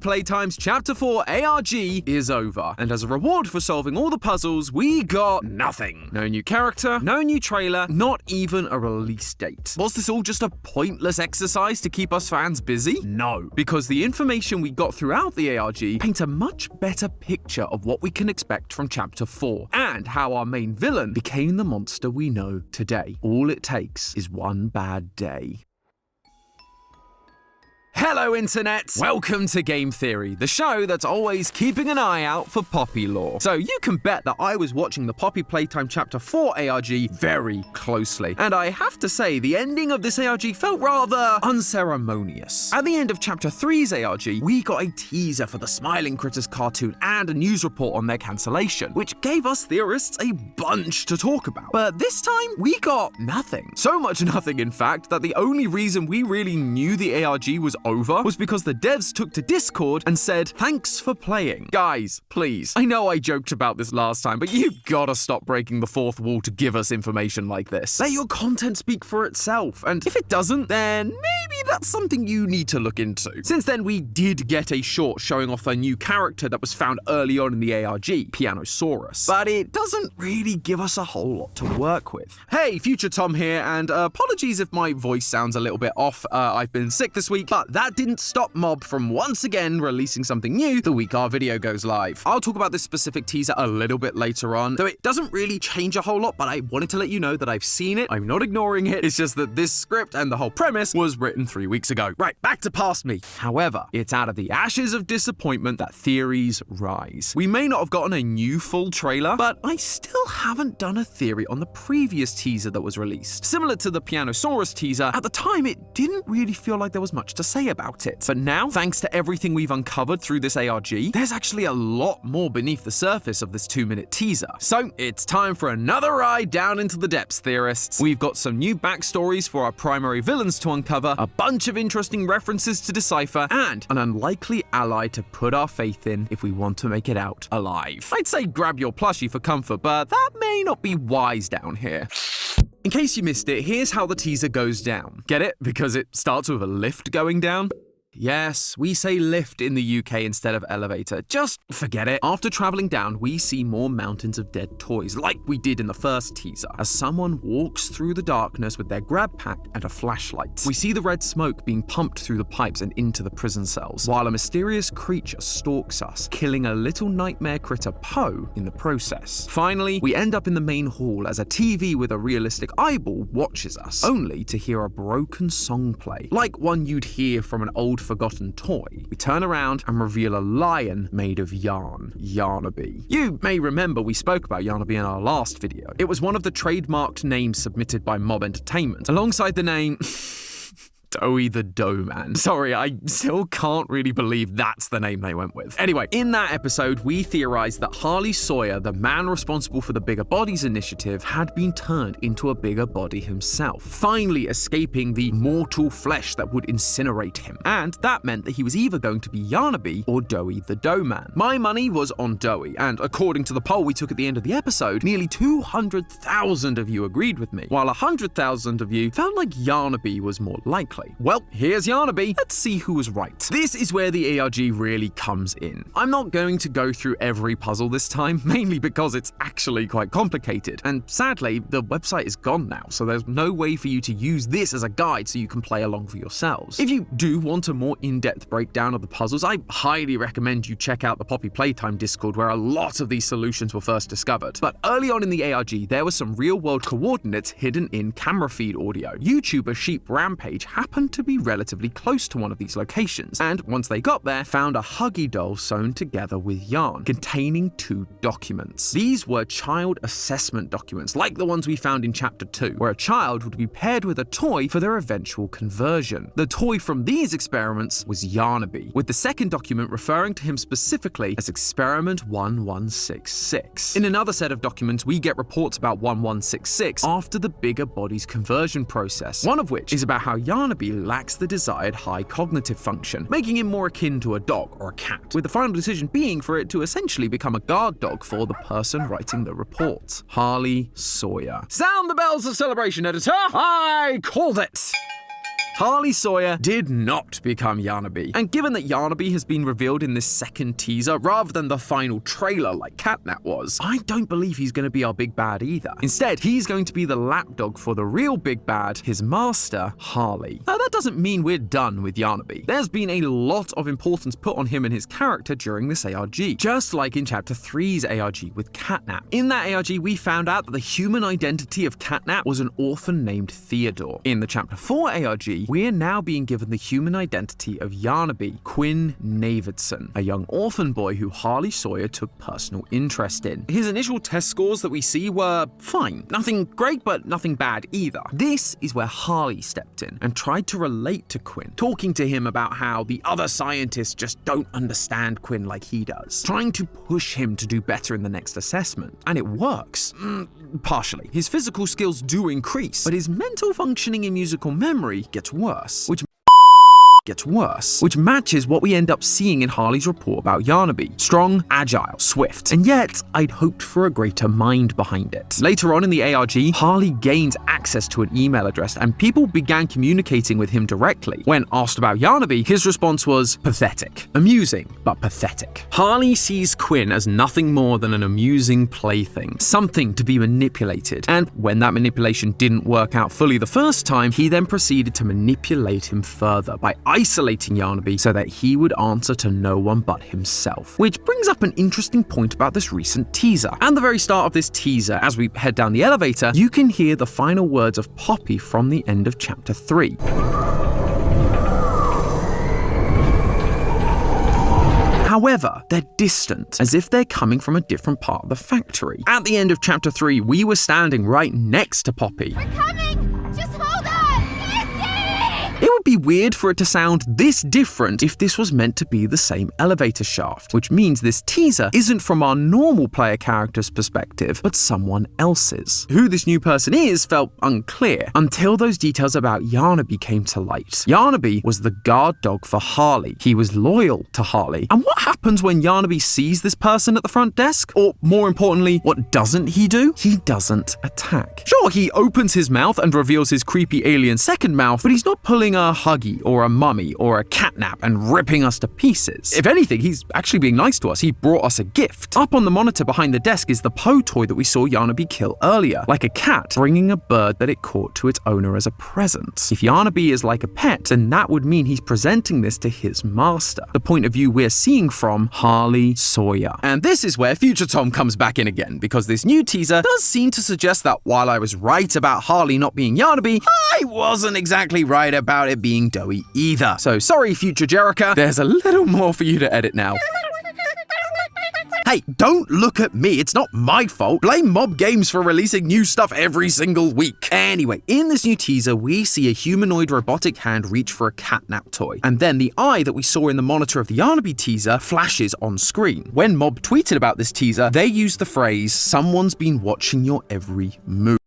Playtime's Chapter 4 ARG is over, and as a reward for solving all the puzzles, we got nothing. No new character, no new trailer, not even a release date. Was this all just a pointless exercise to keep us fans busy? No, because the information we got throughout the ARG paints a much better picture of what we can expect from Chapter 4, and how our main villain became the monster we know today. All it takes is one bad day. Hello Internet! Welcome to Game Theory, the show that's always keeping an eye out for Poppy lore. So you can bet that I was watching the Poppy Playtime Chapter 4 ARG very closely, and I have to say the ending of this ARG felt rather unceremonious. At the end of Chapter 3's ARG, we got a teaser for the Smiling Critters cartoon and a news report on their cancellation, which gave us theorists a bunch to talk about. But this time, we got nothing. So much nothing, in fact, that the only reason we really knew the ARG was over was because the devs took to Discord and said, "Thanks for playing." Guys, please. I know I joked about this last time, but you gotta stop breaking the fourth wall to give us information like this. Let your content speak for itself, and if it doesn't, then maybe that's something you need to look into. Since then, we did get a short showing off a new character that was found early on in the ARG, Pianosaurus, but it doesn't really give us a whole lot to work with. Hey, Future Tom here, and apologies if my voice sounds a little bit off. I've been sick this week, but that didn't stop Mob from once again releasing something new the week our video goes live. I'll talk about this specific teaser a little bit later on, though it doesn't really change a whole lot, but I wanted to let you know that I've seen it. I'm not ignoring it. It's just that this script and the whole premise was written 3 weeks ago. Right, back to past me. However, it's out of the ashes of disappointment that theories rise. We may not have gotten a new full trailer, but I still haven't done a theory on the previous teaser that was released. Similar to the Pianosaurus teaser, at the time it didn't really feel like there was much to say about it. But now, thanks to everything we've uncovered through this ARG, there's actually a lot more beneath the surface of this 2-minute teaser. So it's time for another ride down into the depths, theorists. We've got some new backstories for our primary villains to uncover, a bunch of interesting references to decipher, and an unlikely ally to put our faith in if we want to make it out alive. I'd say grab your plushie for comfort, but that may not be wise down here. In case you missed it, here's how the teaser goes down. Get it? Because it starts with a lift going down? Yes, we say lift in the UK instead of elevator. Just forget it. After traveling down, we see more mountains of dead toys, like we did in the first teaser, as someone walks through the darkness with their grab pack and a flashlight. We see the red smoke being pumped through the pipes and into the prison cells, while a mysterious creature stalks us, killing a little nightmare critter Poe in the process. Finally, we end up in the main hall as a TV with a realistic eyeball watches us, only to hear a broken song play, like one you'd hear from an old forgotten toy. We turn around and reveal a lion made of yarn, Yarnaby. You may remember we spoke about Yarnaby in our last video. It was one of the trademarked names submitted by Mob Entertainment, alongside the name Dowie the Dough Man. Sorry, I still can't really believe that's the name they went with. Anyway, in that episode, we theorized that Harley Sawyer, the man responsible for the Bigger Bodies initiative, had been turned into a bigger body himself, finally escaping the mortal flesh that would incinerate him. And that meant that he was either going to be Yarnaby or Dowie the Dough Man. My money was on Dowie, and according to the poll we took at the end of the episode, nearly 200,000 of you agreed with me, while 100,000 of you felt like Yarnaby was more likely. Well, here's Yarnaby. Let's see who was right. This is where the ARG really comes in. I'm not going to go through every puzzle this time, mainly because it's actually quite complicated. And sadly, the website is gone now, so there's no way for you to use this as a guide so you can play along for yourselves. If you do want a more in-depth breakdown of the puzzles, I highly recommend you check out the Poppy Playtime Discord, where a lot of these solutions were first discovered. But early on in the ARG, there were some real-world coordinates hidden in camera feed audio. YouTuber Sheep Rampage happened to be relatively close to one of these locations, and once they got there, found a Huggy doll sewn together with yarn, containing 2 documents. These were child assessment documents, like the ones we found in Chapter 2, where a child would be paired with a toy for their eventual conversion. The toy from these experiments was Yarnaby, with the second document referring to him specifically as Experiment 1166. In another set of documents, we get reports about 1166 after the Bigger Bodies conversion process, one of which is about how Yarnaby lacks the desired high cognitive function, making him more akin to a dog or a cat, with the final decision being for it to essentially become a guard dog for the person writing the report. Harley Sawyer. Sound the bells of celebration, editor! I called it! Harley Sawyer did not become Yarnaby, and given that Yarnaby has been revealed in this second teaser rather than the final trailer like Catnap was, I don't believe he's going to be our big bad either. Instead, he's going to be the lapdog for the real big bad, his master, Harley. Now that doesn't mean we're done with Yarnaby. There's been a lot of importance put on him and his character during this ARG, just like in Chapter 3's ARG with Catnap. In that ARG, we found out that the human identity of Catnap was an orphan named Theodore. In the Chapter 4 ARG, we are now being given the human identity of Yarnaby, Quinn Navidson, a young orphan boy who Harley Sawyer took personal interest in. His initial test scores that we see were fine. Nothing great, but nothing bad either. This is where Harley stepped in and tried to relate to Quinn, talking to him about how the other scientists just don't understand Quinn like he does, trying to push him to do better in the next assessment. And it works. Partially. His physical skills do increase, but his mental functioning and musical memory gets worse, which matches what we end up seeing in Harley's report about Yarnaby. Strong, agile, swift. And yet, I'd hoped for a greater mind behind it. Later on in the ARG, Harley gained access to an email address and people began communicating with him directly. When asked about Yarnaby, his response was pathetic. Amusing, but pathetic. Harley sees Quinn as nothing more than an amusing plaything, something to be manipulated. And when that manipulation didn't work out fully the first time, he then proceeded to manipulate him further by isolating Yarnaby so that he would answer to no one but himself. Which brings up an interesting point about this recent teaser. At the very start of this teaser, as we head down the elevator, you can hear the final words of Poppy from the end of Chapter 3. However, they're distant, as if they're coming from a different part of the factory. At the end of Chapter 3, we were standing right next to Poppy. We're coming! Just hold on! It would be weird for it to sound this different if this was meant to be the same elevator shaft, which means this teaser isn't from our normal player character's perspective, but someone else's. Who this new person is felt unclear until those details about Yarnaby came to light. Yarnaby was the guard dog for Harley. He was loyal to Harley. And what happens when Yarnaby sees this person at the front desk? Or more importantly, what doesn't he do? He doesn't attack. Sure, he opens his mouth and reveals his creepy alien second mouth, but he's not pulling a Huggy or a Mummy or a Catnap and ripping us to pieces. If anything, he's actually being nice to us. He brought us a gift. Up on the monitor behind the desk is the Poe toy that we saw Yarnaby kill earlier, like a cat bringing a bird that it caught to its owner as a present. If Yarnaby is like a pet, then that would mean he's presenting this to his master, the point of view we're seeing from Harley Sawyer. And this is where Future Tom comes back in again, because this new teaser does seem to suggest that while I was right about Harley not being Yarnaby, I wasn't exactly right about it being doughy either. So sorry, Future Jerica, there's a little more for you to edit now. Hey, don't look at me, it's not my fault. Blame Mob Games for releasing new stuff every single week. Anyway, in this new teaser, we see a humanoid robotic hand reach for a Catnap toy. And then the eye that we saw in the monitor of the Yarnaby teaser flashes on screen. When Mob tweeted about this teaser, they used the phrase, "Someone's been watching your every move."